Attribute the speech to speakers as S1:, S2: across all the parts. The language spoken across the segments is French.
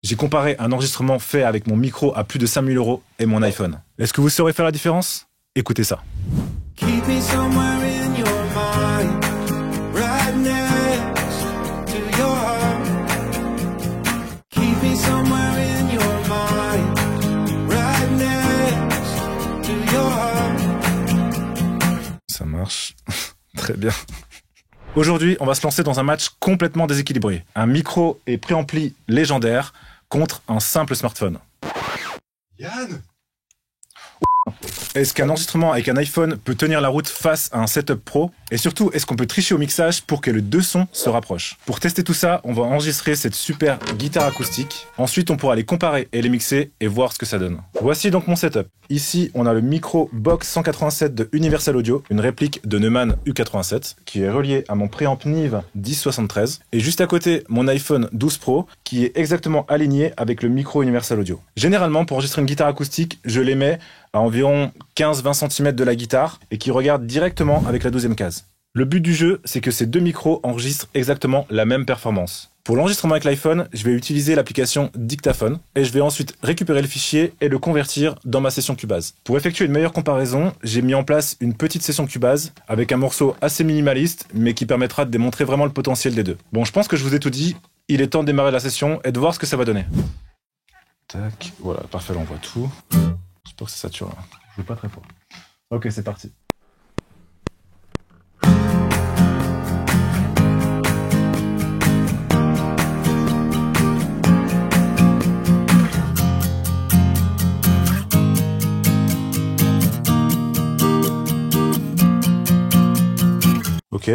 S1: J'ai comparé un enregistrement fait avec mon micro à plus de 5000 € et mon iPhone. Est-ce que vous saurez faire la différence? Écoutez ça.
S2: Keep me somewhere in your mind, right next to your heart. Keep me somewhere in your mind, right next to your heart.
S1: Ça marche. Très bien. Aujourd'hui, on va se lancer dans un match complètement déséquilibré. Un micro et préampli légendaire contre un simple smartphone.
S3: Yann!
S1: Est-ce qu'un enregistrement avec un iPhone peut tenir la route face à un setup pro? Et surtout, est-ce qu'on peut tricher au mixage pour que les deux sons se rapprochent? Pour tester tout ça, on va enregistrer cette super guitare acoustique. Ensuite, on pourra les comparer et les mixer et voir ce que ça donne. Voici donc mon setup. Ici, on a le micro Box 187 de Universal Audio, une réplique de Neumann U87, qui est relié à mon préamp Nive 1073. Et juste à côté, mon iPhone 12 Pro, qui est exactement aligné avec le micro Universal Audio. Généralement, pour enregistrer une guitare acoustique, je les mets à environ 15-20 cm de la guitare et qui regarde directement avec la 12e case. Le but du jeu, c'est que ces deux micros enregistrent exactement la même performance. Pour l'enregistrement avec l'iPhone, je vais utiliser l'application Dictaphone et je vais ensuite récupérer le fichier et le convertir dans ma session Cubase. Pour effectuer une meilleure comparaison, j'ai mis en place une petite session Cubase avec un morceau assez minimaliste mais qui permettra de démontrer vraiment le potentiel des deux. Bon, je pense que je vous ai tout dit, il est temps de démarrer la session et de voir ce que ça va donner. Tac, voilà, parfait, là on voit tout. J'espère que ça sature là. Je joue pas très fort. Ok, c'est parti. Ok.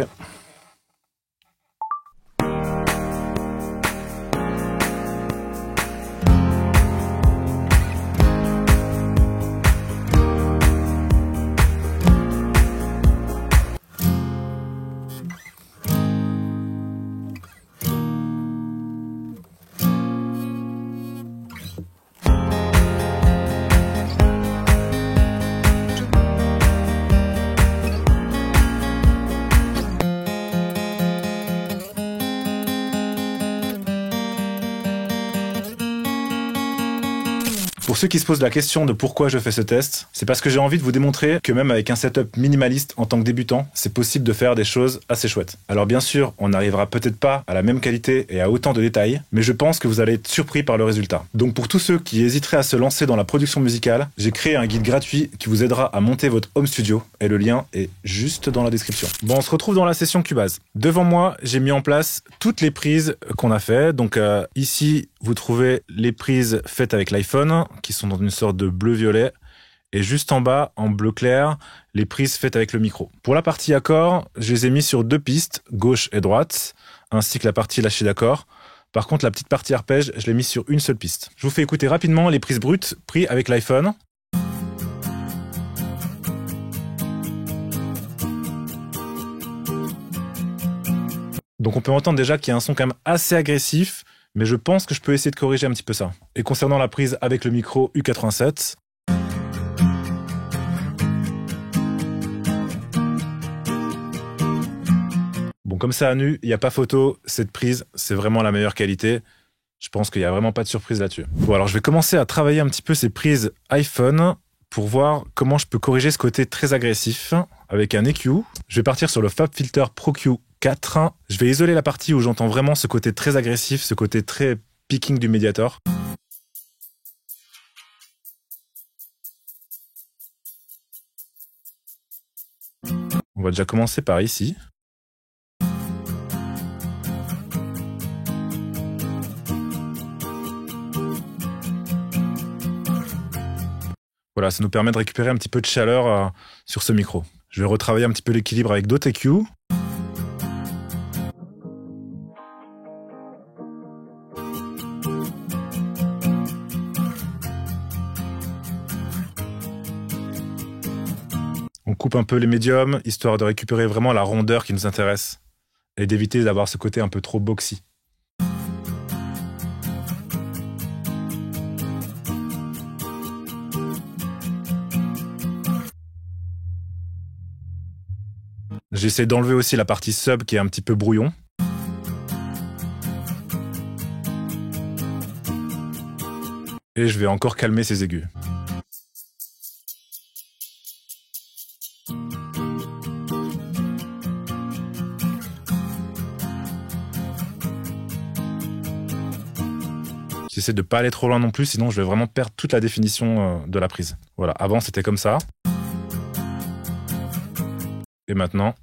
S1: Pour ceux qui se posent la question de pourquoi je fais ce test, c'est parce que j'ai envie de vous démontrer que même avec un setup minimaliste en tant que débutant, c'est possible de faire des choses assez chouettes. Alors bien sûr, on n'arrivera peut-être pas à la même qualité et à autant de détails, mais je pense que vous allez être surpris par le résultat. Donc pour tous ceux qui hésiteraient à se lancer dans la production musicale, j'ai créé un guide gratuit qui vous aidera à monter votre home studio et le lien est juste dans la description. Bon, on se retrouve dans la session Cubase. Devant moi, j'ai mis en place toutes les prises qu'on a fait. Donc ici, vous trouvez les prises faites avec l'iPhone, qui sont dans une sorte de bleu-violet. Et juste en bas, en bleu clair, les prises faites avec le micro. Pour la partie accord, je les ai mis sur deux pistes, gauche et droite, ainsi que la partie lâchée d'accord. Par contre, la petite partie arpège, je l'ai mis sur une seule piste. Je vous fais écouter rapidement les prises brutes prises avec l'iPhone. Donc on peut entendre déjà qu'il y a un son quand même assez agressif, mais je pense que je peux essayer de corriger un petit peu ça. Et concernant la prise avec le micro U87, bon, comme ça à nu, il n'y a pas photo, cette prise, c'est vraiment la meilleure qualité. Je pense qu'il n'y a vraiment pas de surprise là-dessus. Bon, alors je vais commencer à travailler un petit peu ces prises iPhone pour voir comment je peux corriger ce côté très agressif avec un EQ. Je vais partir sur le FabFilter Pro Q4. Je vais isoler la partie où j'entends vraiment ce côté très agressif, ce côté très picking du médiator. On va déjà commencer par ici. Voilà, ça nous permet de récupérer un petit peu de chaleur sur ce micro. Je vais retravailler un petit peu l'équilibre avec d'autres EQ. On coupe un peu les médiums, histoire de récupérer vraiment la rondeur qui nous intéresse et d'éviter d'avoir ce côté un peu trop boxy. J'essaie d'enlever aussi la partie sub qui est un petit peu brouillon. Et je vais encore calmer ces aigus. J'essaie de pas aller trop loin non plus, sinon je vais vraiment perdre toute la définition de la prise. Voilà, avant c'était comme ça. Et maintenant...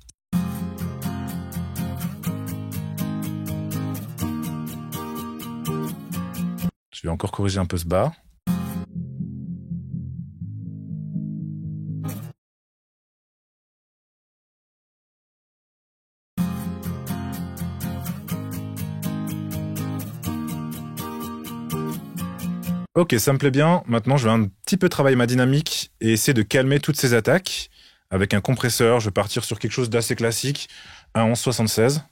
S1: je vais encore corriger un peu ce bas. Ok, ça me plaît bien. Maintenant, je vais un petit peu travailler ma dynamique et essayer de calmer toutes ces attaques. Avec un compresseur, je vais partir sur quelque chose d'assez classique, un 1176.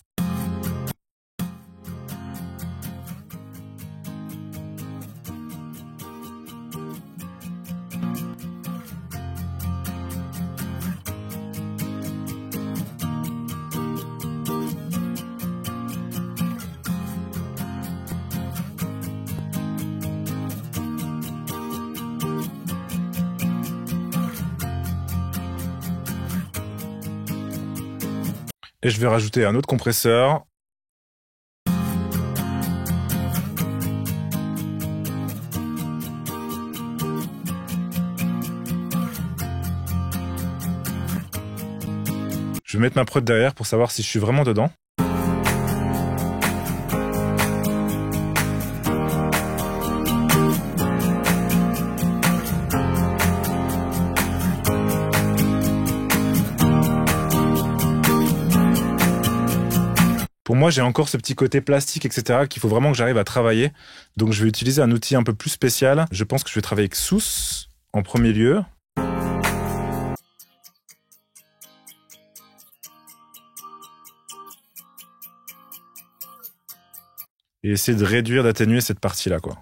S1: Et je vais rajouter un autre compresseur. Je vais mettre ma prod derrière pour savoir si je suis vraiment dedans. Pour moi, j'ai encore ce petit côté plastique, etc. qu'il faut vraiment que j'arrive à travailler. Donc, je vais utiliser un outil un peu plus spécial. Je pense que je vais travailler avec Sousse en premier lieu. Et essayer de réduire, d'atténuer cette partie-là, quoi.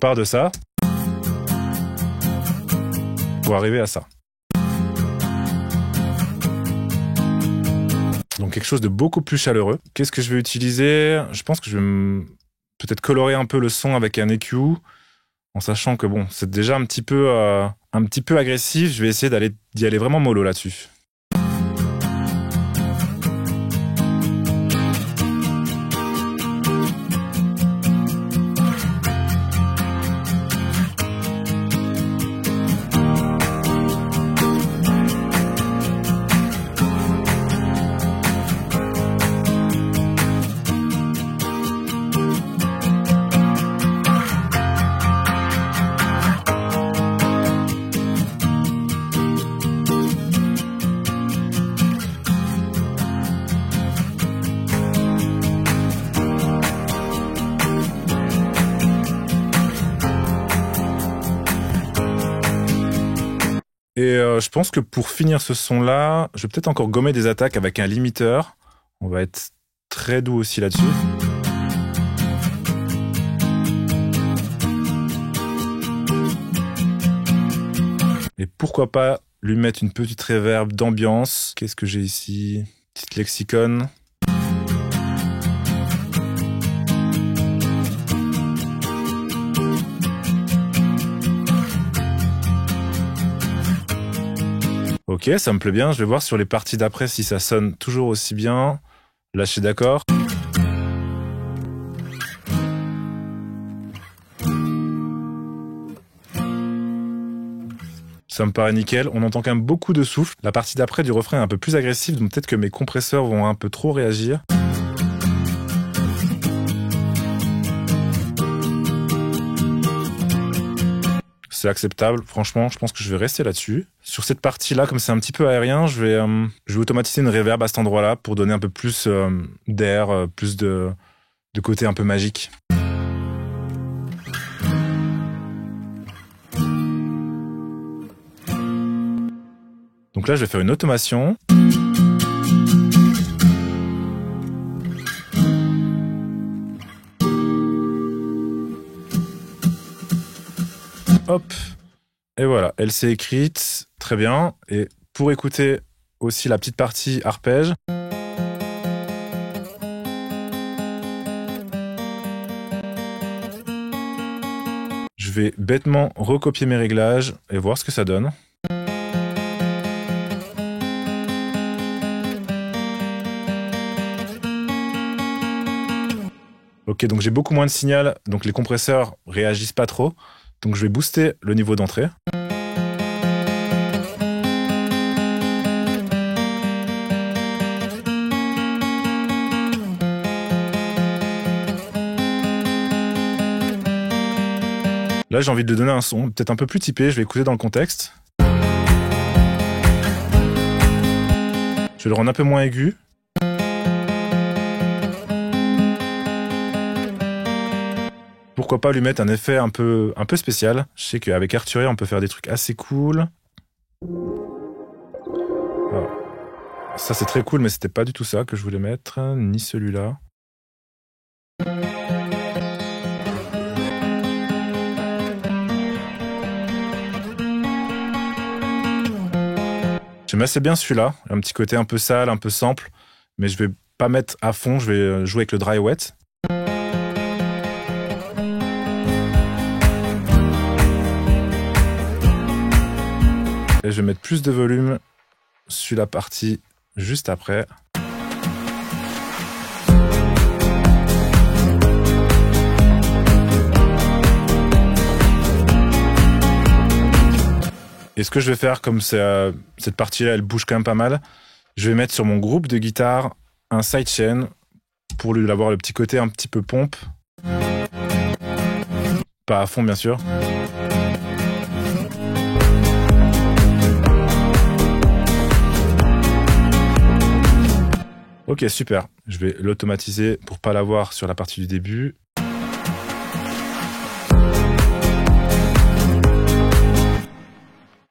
S1: Part de ça pour arriver à ça. Donc quelque chose de beaucoup plus chaleureux. Qu'est-ce que je vais utiliser? Je pense que je vais peut-être colorer un peu le son avec un EQ, en sachant que bon, c'est déjà un petit peu agressif. Je vais essayer d'y aller vraiment mollo là-dessus. Et je pense que pour finir ce son-là, je vais peut-être encore gommer des attaques avec un limiteur. On va être très doux aussi là-dessus. Et pourquoi pas lui mettre une petite reverb d'ambiance. Qu'est-ce que j'ai ici? Petite lexicon. Ok, ça me plaît bien. Je vais voir sur les parties d'après si ça sonne toujours aussi bien. Là, je suis d'accord. Ça me paraît nickel. On entend quand même beaucoup de souffle. La partie d'après du refrain est un peu plus agressive, donc peut-être que mes compresseurs vont un peu trop réagir. C'est acceptable, franchement, je pense que je vais rester là-dessus. Sur cette partie-là, comme c'est un petit peu aérien, je vais automatiser une reverb à cet endroit-là pour donner un peu plus d'air, plus de côté un peu magique. Donc là, je vais faire une automation. hop. Et voilà, elle s'est écrite, très bien. Et pour écouter aussi la petite partie arpège, je vais bêtement recopier mes réglages et voir ce que ça donne. Ok, donc j'ai beaucoup moins de signal, donc les compresseurs réagissent pas trop. Donc je vais booster le niveau d'entrée. Là, j'ai envie de donner un son peut-être un peu plus typé, je vais écouter dans le contexte. Je vais le rendre un peu moins aigu. Pourquoi pas lui mettre un effet un peu spécial. Je sais qu'avec Arturia, on peut faire des trucs assez cool. Alors, ça, c'est très cool, mais c'était pas du tout ça que je voulais mettre, ni celui-là. J'aime assez bien celui-là, un petit côté un peu sale, un peu sample, mais je vais pas mettre à fond, je vais jouer avec le dry wet. Et je vais mettre plus de volume sur la partie juste après. Et ce que je vais faire, comme cette partie-là, elle bouge quand même pas mal, je vais mettre sur mon groupe de guitare un sidechain pour lui avoir le petit côté un petit peu pompe. Pas à fond, bien sûr. Ok, super. Je vais l'automatiser pour pas l'avoir sur la partie du début.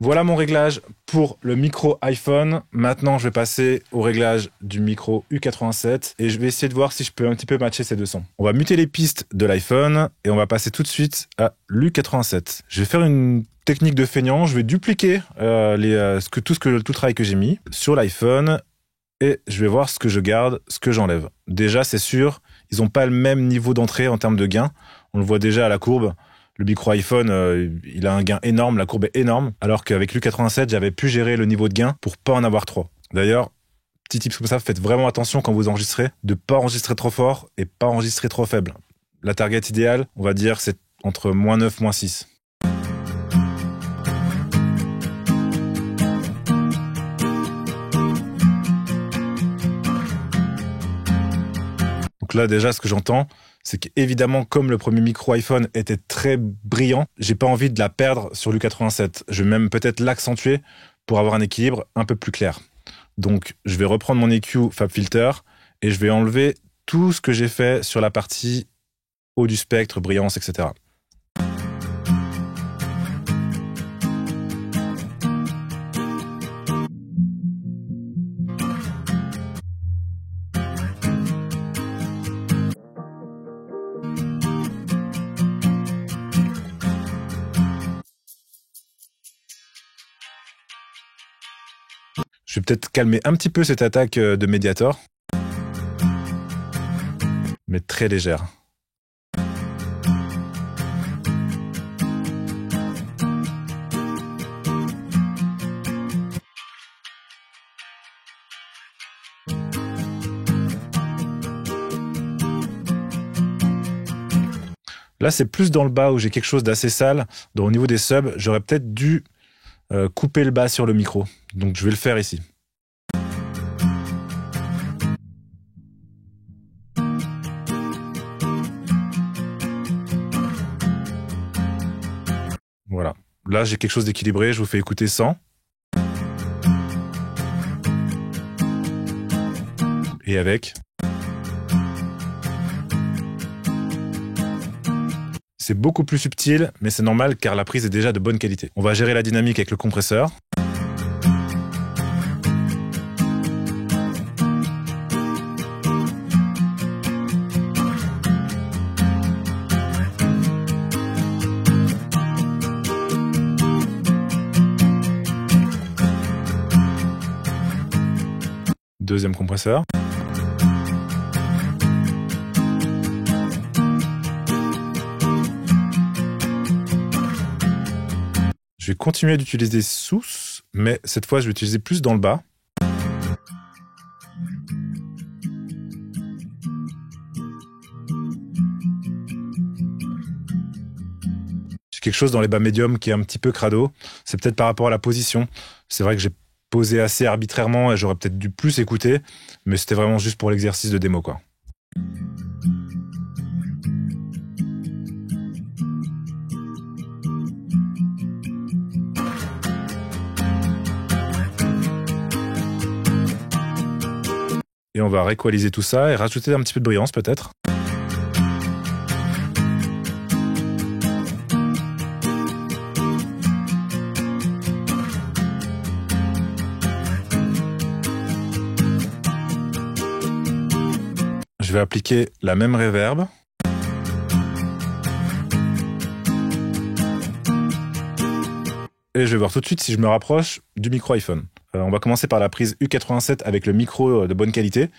S1: Voilà mon réglage pour le micro iPhone. Maintenant, je vais passer au réglage du micro U87 et je vais essayer de voir si je peux un petit peu matcher ces deux sons. On va muter les pistes de l'iPhone et on va passer tout de suite à l'U87. Je vais faire une technique de feignant. Je vais dupliquer tout le travail que j'ai mis sur l'iPhone et je vais voir ce que je garde, ce que j'enlève. Déjà, c'est sûr, ils n'ont pas le même niveau d'entrée en termes de gain. On le voit déjà à la courbe. Le micro iPhone, il a un gain énorme, la courbe est énorme, alors qu'avec l'U87, j'avais pu gérer le niveau de gain pour pas en avoir trop. D'ailleurs, petit tips comme ça, faites vraiment attention quand vous enregistrez, de pas enregistrer trop fort et pas enregistrer trop faible. La target idéale, on va dire, c'est entre -9, -6. Donc là, déjà, ce que j'entends, c'est qu'évidemment, comme le premier micro iPhone était très brillant, j'ai pas envie de la perdre sur l'U87. Je vais même peut-être l'accentuer pour avoir un équilibre un peu plus clair. Donc, je vais reprendre mon EQ FabFilter et je vais enlever tout ce que j'ai fait sur la partie haut du spectre, brillance, etc. Je vais peut-être calmer un petit peu cette attaque de Mediator, mais très légère. Là, c'est plus dans le bas où j'ai quelque chose d'assez sale. Donc, au niveau des subs, j'aurais peut-être dû couper le bas sur le micro. Donc je vais le faire ici. Voilà. Là, j'ai quelque chose d'équilibré. Je vous fais écouter sans. Et avec. C'est beaucoup plus subtil, mais c'est normal car la prise est déjà de bonne qualité. On va gérer la dynamique avec le compresseur. Deuxième compresseur. Je vais continuer d'utiliser sous, mais cette fois je vais utiliser plus dans le bas. J'ai quelque chose dans les bas médiums qui est un petit peu crado. C'est peut-être par rapport à la position. C'est vrai que j'ai posé assez arbitrairement et j'aurais peut-être dû plus écouter, mais c'était vraiment juste pour l'exercice de démo, quoi. Et on va rééqualiser tout ça et rajouter un petit peu de brillance peut-être. Je vais appliquer la même reverb. Et je vais voir tout de suite si je me rapproche du micro iPhone. On va commencer par la prise U87 avec le micro de bonne qualité.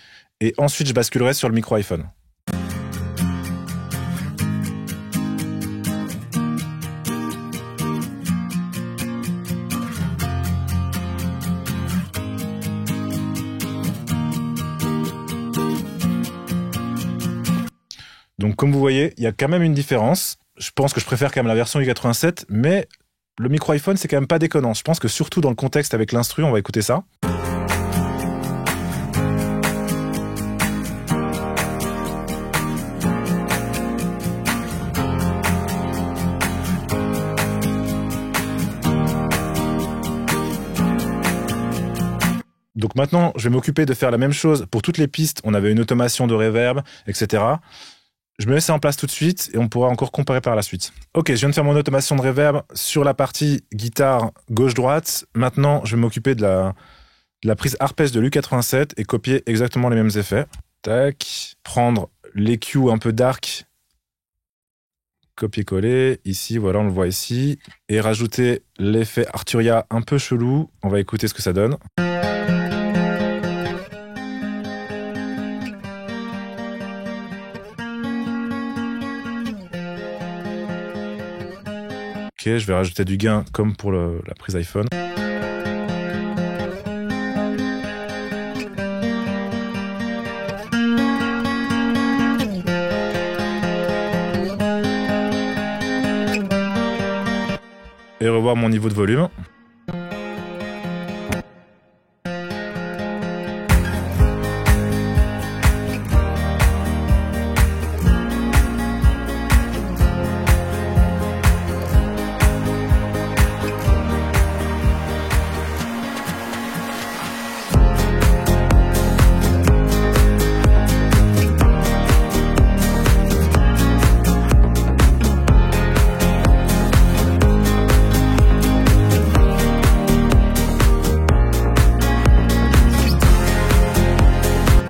S1: Et ensuite, je basculerai sur le micro iPhone. Donc comme vous voyez, il y a quand même une différence. Je pense que je préfère quand même la version U87, mais le micro iPhone, c'est quand même pas déconnant. Je pense que surtout dans le contexte avec l'instru, on va écouter ça. Donc maintenant, je vais m'occuper de faire la même chose pour toutes les pistes. On avait une automation de reverb, etc. Je me laisse ça en place tout de suite et on pourra encore comparer par la suite. Ok, je viens de faire mon automation de reverb sur la partie guitare gauche-droite. Maintenant, je vais m'occuper de la prise arpège de l'U87 et copier exactement les mêmes effets. Tac, prendre l'EQ un peu dark, copier-coller, ici, voilà, on le voit ici, et rajouter l'effet Arturia un peu chelou. On va écouter ce que ça donne. Ok, je vais rajouter du gain comme pour la prise iPhone. Et revoir mon niveau de volume.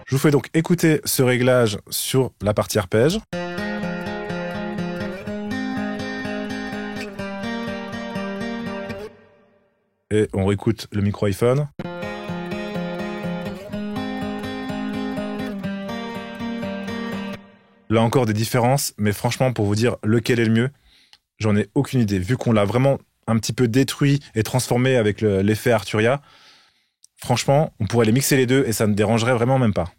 S1: Je vous fais donc écouter ce réglage sur la partie arpège. Et on réécoute le micro iPhone. Là encore des différences, mais franchement pour vous dire lequel est le mieux, j'en ai aucune idée. Vu qu'on l'a vraiment un petit peu détruit et transformé avec l'effet Arturia, franchement, on pourrait les mixer les deux et ça ne dérangerait vraiment même pas.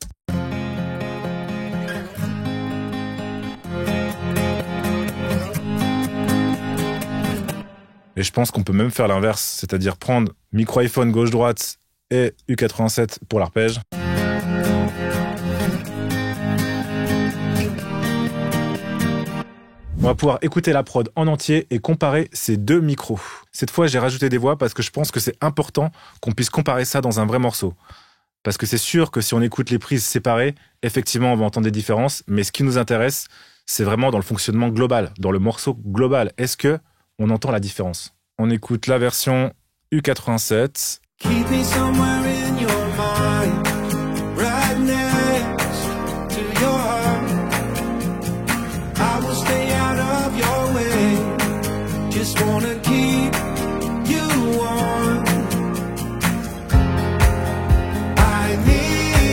S1: Et je pense qu'on peut même faire l'inverse, c'est-à-dire prendre micro iPhone gauche-droite et U87 pour l'arpège. On va pouvoir écouter la prod en entier et comparer ces deux micros. Cette fois, j'ai rajouté des voix parce que je pense que c'est important qu'on puisse comparer ça dans un vrai morceau. Parce que c'est sûr que si on écoute les prises séparées, effectivement, on va entendre des différences. Mais ce qui nous intéresse, c'est vraiment dans le fonctionnement global, dans le morceau global. Est-ce que on entend la différence? On écoute la version U87.
S2: Keep me somewhere in your mind, right next to your heart. I will stay out of your way, just wanna keep you warm. I need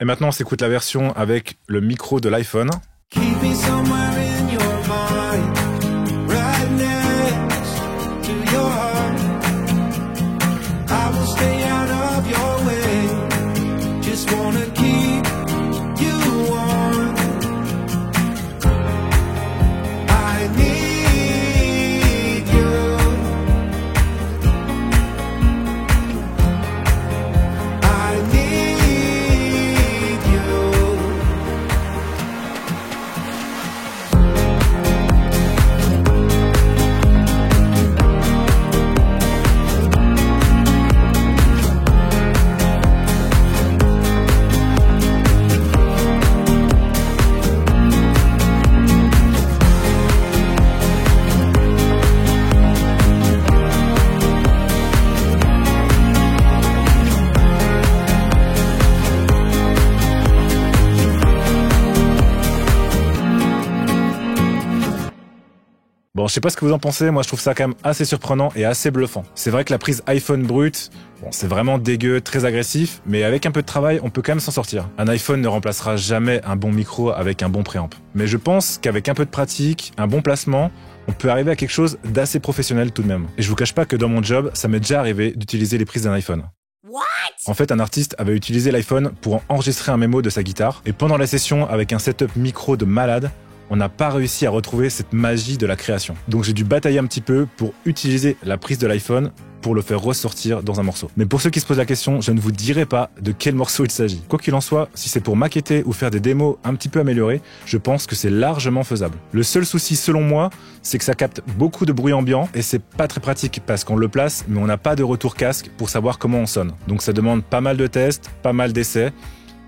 S1: Et maintenant, on s'écoute la version avec le micro de l'iPhone.
S2: Keep me somewhere in your mind, right next to your heart. I will stay out of your way, just wanna keep you warm. I need you. I need you.
S1: Bon, je sais pas ce que vous en pensez, moi je trouve ça quand même assez surprenant et assez bluffant. C'est vrai que la prise iPhone brute, bon, c'est vraiment dégueu, très agressif, mais avec un peu de travail, on peut quand même s'en sortir. Un iPhone ne remplacera jamais un bon micro avec un bon préamp. Mais je pense qu'avec un peu de pratique, un bon placement, on peut arriver à quelque chose d'assez professionnel tout de même. Et je vous cache pas que dans mon job, ça m'est déjà arrivé d'utiliser les prises d'un iPhone. En fait, un artiste avait utilisé l'iPhone pour enregistrer un mémo de sa guitare, et pendant la session, avec un setup micro de malade, on n'a pas réussi à retrouver cette magie de la création. Donc j'ai dû batailler un petit peu pour utiliser la prise de l'iPhone pour le faire ressortir dans un morceau. Mais pour ceux qui se posent la question, je ne vous dirai pas de quel morceau il s'agit. Quoi qu'il en soit, si c'est pour maqueter ou faire des démos un petit peu améliorées, je pense que c'est largement faisable. Le seul souci selon moi, c'est que ça capte beaucoup de bruit ambiant et c'est pas très pratique parce qu'on le place mais on n'a pas de retour casque pour savoir comment on sonne. Donc ça demande pas mal de tests, pas mal d'essais.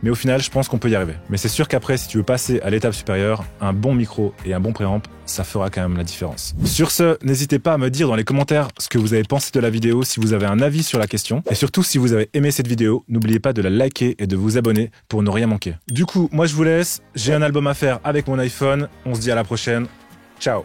S1: Mais au final, je pense qu'on peut y arriver. Mais c'est sûr qu'après, si tu veux passer à l'étape supérieure, un bon micro et un bon préamp, ça fera quand même la différence. Sur ce, n'hésitez pas à me dire dans les commentaires ce que vous avez pensé de la vidéo, si vous avez un avis sur la question. Et surtout, si vous avez aimé cette vidéo, n'oubliez pas de la liker et de vous abonner pour ne rien manquer. Du coup, moi je vous laisse. J'ai un album à faire avec mon iPhone. On se dit à la prochaine. Ciao!